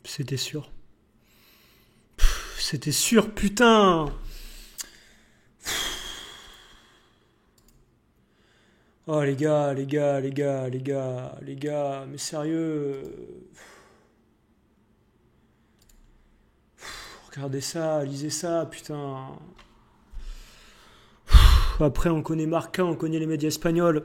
C'était sûr. C'était sûr, putain. Oh les gars, les gars, les gars, les gars, les gars, mais sérieux. Regardez ça, lisez ça, putain. Après, on connaît Marca, on connaît les médias espagnols.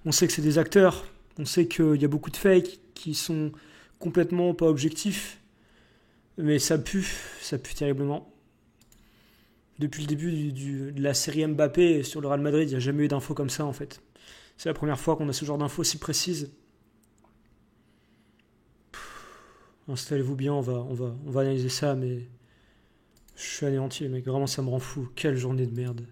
On sait que c'est des acteurs. On sait qu'il y a beaucoup de fakes qui sont complètement pas objectifs. Mais ça pue terriblement. Depuis le début de la série Mbappé sur le Real Madrid, il n'y a jamais eu d'infos comme ça en fait. C'est la première fois qu'on a ce genre d'infos si précises. Installez-vous bien, on va analyser ça, mais je suis anéanti, les mecs. Vraiment, ça me rend fou. Quelle journée de merde.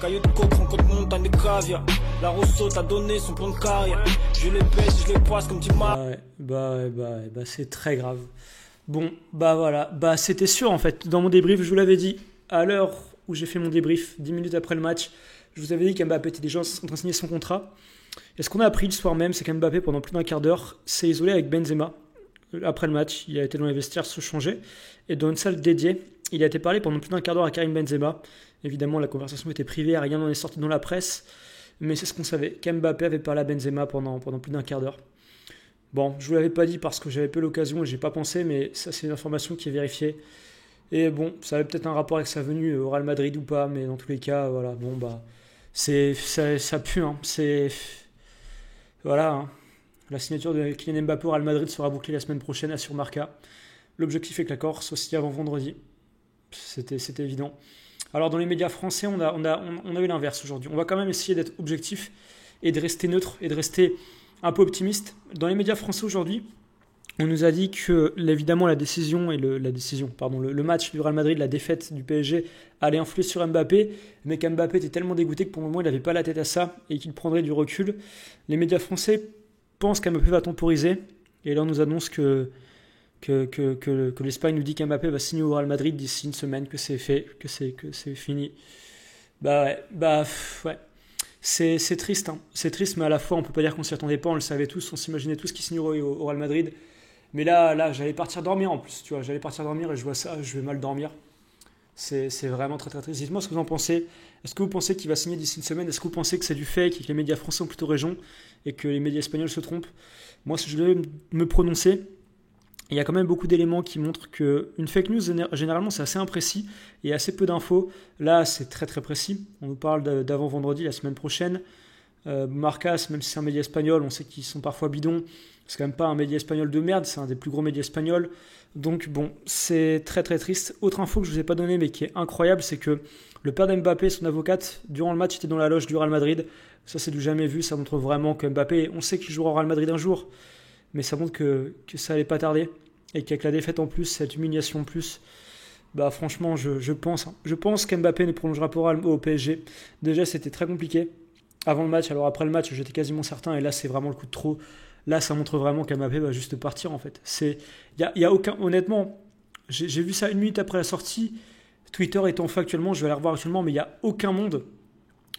Caillou de coke, rencontre montagne de caviar. La Rousseau t'a donné son plan de carrière. Je les pèse, je les poisse comme tu m'as. Bah, c'est très grave. Bon, bah voilà. Bah, c'était sûr en fait. Dans mon débrief, je vous l'avais dit. À l'heure où j'ai fait mon débrief, 10 minutes après le match, je vous avais dit qu'Mbappé était déjà en train de signer son contrat. Et ce qu'on a appris le soir même, c'est qu'Mbappé, pendant plus d'un quart d'heure, s'est isolé avec Benzema. Après le match, il a été dans les vestiaires se changer. Et dans une salle dédiée, il a été parlé pendant plus d'un quart d'heure à Karim Benzema. Évidemment, la conversation était privée, rien n'en est sorti dans la presse. Mais c'est ce qu'on savait, qu'Mbappé avait parlé à Benzema pendant plus d'un quart d'heure. Bon, je ne vous l'avais pas dit parce que j'avais peu l'occasion et j'ai pas pensé, mais ça c'est une information qui est vérifiée. Et bon, ça avait peut-être un rapport avec sa venue au Real Madrid ou pas, mais dans tous les cas, voilà, bon bah, ça pue, hein, voilà, hein. La signature de Kylian Mbappé au Real Madrid sera bouclée la semaine prochaine, assure Marca. L'objectif est que l'accord soit signé avant vendredi. C'était évident. Alors dans les médias français, on a eu l'inverse aujourd'hui. On va quand même essayer d'être objectif et de rester neutre et de rester un peu optimiste. Dans les médias français aujourd'hui, on nous a dit que évidemment le match du Real Madrid, la défaite du PSG allait influer sur Mbappé, mais qu'Mbappé était tellement dégoûté que pour le moment il n'avait pas la tête à ça et qu'il prendrait du recul. Les médias français pensent qu'Mbappé va temporiser et là on nous annonce que l'Espagne nous dit qu'Mbappé va signer au Real Madrid d'ici une semaine, que c'est fait, que c'est fini. Ouais. C'est triste, hein. C'est triste, mais à la fois on peut pas dire qu'on s'y attendait pas, on le savait tous, on s'imaginait tous qu'il signerait au Real Madrid. Mais là, j'allais partir dormir en plus, tu vois, j'allais partir dormir et je vois ça, je vais mal dormir. C'est vraiment très très triste. Dites-moi ce que vous en pensez. Est-ce que vous pensez qu'il va signer d'ici une semaine? Est-ce que vous pensez que c'est du fake et que les médias français ont plutôt raison et que les médias espagnols se trompent? Moi, si je devais me prononcer, il y a quand même beaucoup d'éléments qui montrent qu'une fake news, généralement, c'est assez imprécis et assez peu d'infos. Là, c'est très très précis. On nous parle d'avant vendredi, la semaine prochaine. Marcas, même si c'est un média espagnol, on sait qu'ils sont parfois bidons. C'est quand même pas un média espagnol de merde, c'est un des plus gros médias espagnols. Donc bon, c'est très très triste. Autre info que je vous ai pas donnée mais qui est incroyable, c'est que le père d'Mbappé, son avocate, durant le match était dans la loge du Real Madrid. Ça c'est du jamais vu, ça montre vraiment que Mbappé, on sait qu'il jouera au Real Madrid un jour, mais ça montre que ça allait pas tarder. Et qu'avec la défaite en plus, cette humiliation en plus, bah franchement je pense qu'Mbappé ne prolongera pas au PSG. Déjà c'était très compliqué avant le match, alors après le match j'étais quasiment certain et là c'est vraiment le coup de trop. Là ça montre vraiment qu'Mbappé va juste partir en fait. Y a aucun, honnêtement, j'ai vu ça une minute après la sortie, Twitter étant fait actuellement, je vais aller revoir actuellement, mais il n'y a aucun monde,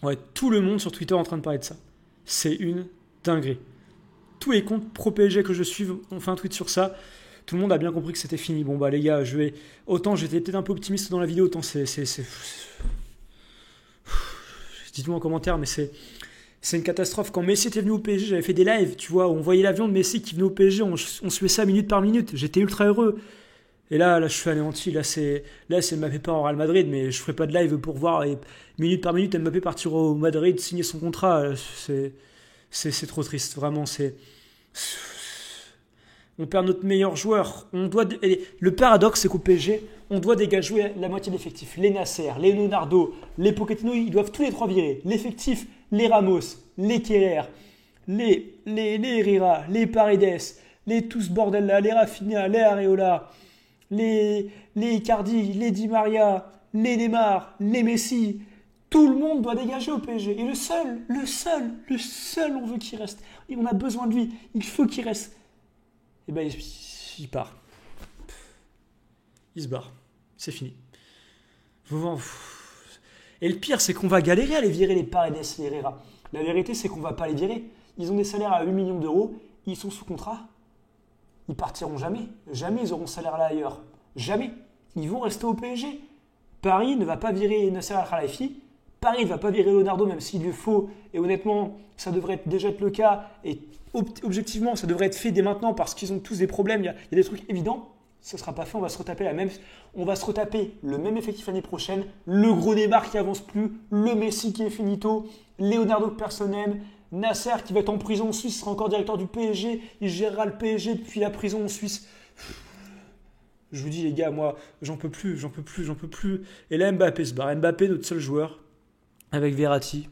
ouais, tout le monde sur Twitter est en train de parler de ça. C'est une dinguerie. Tous les comptes pro PSG que je suis ont fait un tweet sur ça. Tout le monde a bien compris que c'était fini. Bon bah les gars, autant j'étais peut-être un peu optimiste dans la vidéo, autant dites-moi en commentaire, mais c'est une catastrophe. Quand Messi était venu au PSG, j'avais fait des lives, tu vois, où on voyait l'avion de Messi qui venait au PSG, on suivait ça minute par minute. J'étais ultra heureux. Et là je suis anéanti. Là c'est Mbappé part au Real Madrid, mais je ferai pas de live pour voir et minute par minute Mbappé partir au Madrid, signer son contrat. C'est trop triste, vraiment. On perd notre meilleur joueur. Le paradoxe, c'est qu'au PSG, on doit dégager la moitié de l'effectif. Les Nasser, les Leonardo, les Pochettino, ils doivent tous les trois virer. L'effectif, les Ramos, les Kerrer, les Herrera, les Paredes, les tous bordel là, les Rafinha, les Areola, les Icardi, les Di Maria, les Neymar, les Messi. Tout le monde doit dégager au PSG. Et le seul, on veut qu'il reste. Et on a besoin de lui. Il faut qu'il reste. Et ben il part. Il se barre. C'est fini. Et le pire, c'est qu'on va galérer à les virer, les Paredes, les Herrera. La vérité, c'est qu'on va pas les virer. Ils ont des salaires à 8 millions d'euros. Ils sont sous contrat. ils partiront jamais. Jamais ils auront ce salaire-là ailleurs. Jamais. Ils vont rester au PSG. Paris ne va pas virer Nasser Al-Khelaifi. Paris ne va pas virer Leonardo, même s'il lui faut. Et honnêtement, ça devrait déjà être le cas. Et objectivement, ça devrait être fait dès maintenant parce qu'ils ont tous des problèmes. Il y a des trucs évidents. Ça ne sera pas fait. On va se retaper le même effectif l'année prochaine. Le gros Neymar qui avance plus. Le Messi qui est finito. Leonardo que personne n'aime. Nasser qui va être en prison en Suisse, sera encore directeur du PSG. Il gérera le PSG depuis la prison en Suisse. Je vous dis les gars, moi, j'en peux plus. Et là, Mbappé se barre. Mbappé, notre seul joueur, avec Verratti,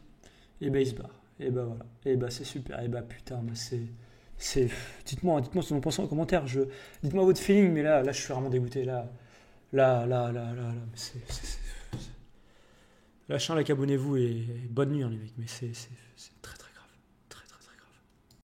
et ben il se barre. Et ben voilà. Et ben c'est super. Et ben putain, c'est... Dites-moi ce que vous en pensez en commentaire. Dites-moi votre feeling, mais là, je suis vraiment dégoûté. Là. Lâchez un like, abonnez-vous et bonne nuit, hein, les mecs. Mais c'est très